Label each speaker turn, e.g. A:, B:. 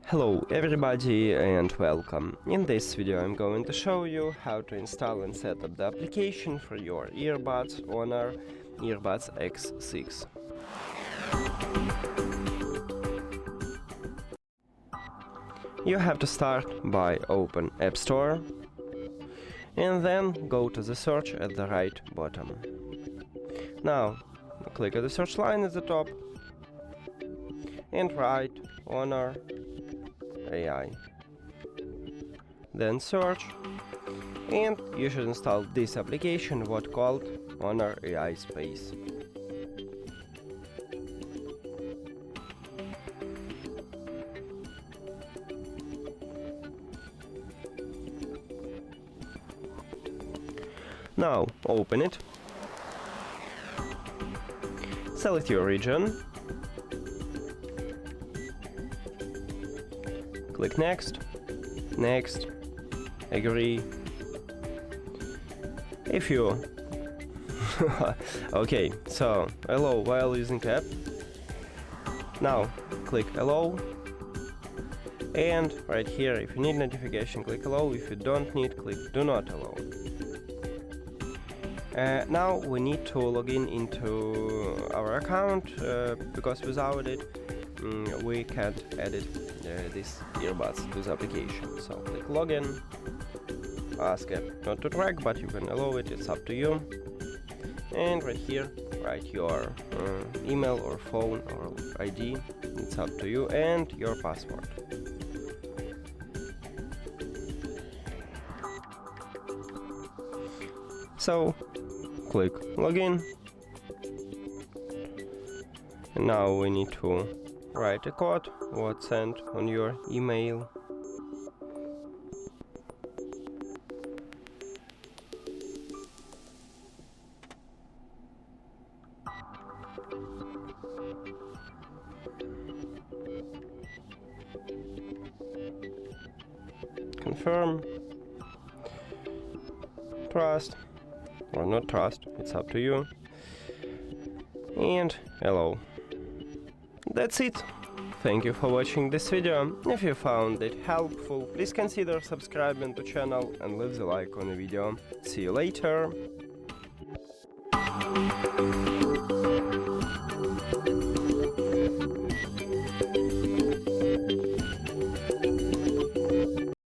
A: Hello everybody and welcome. In this video I'm going to show you how to install and set up the application for your earbuds HONOR Earbuds X6. You have to start by open App Store and then go to the search at the right bottom. Now click on the search line at the top and write HONOR AI. Then search, and you should install this application, what called HONOR AI Space. Now open it, select your region, click next, next, agree. If you okay, so allow while using app. Now click allow, and right here if you need notification click allow, if you don't need click do not allow. Now we need to log in into our account because without it we can't edit these earbuds to the application. So click login, ask app not to track, but you can allow it, it's up to you. And right here write your email or phone or ID, it's up to you, and your password. So click login, and now we need to write a code what sent on your email. Confirm, trust or not trust, it's up to you, and allow. That's it. Thank you for watching this video. If you found it helpful, please consider subscribing to channel and leave the like on the video. See you later.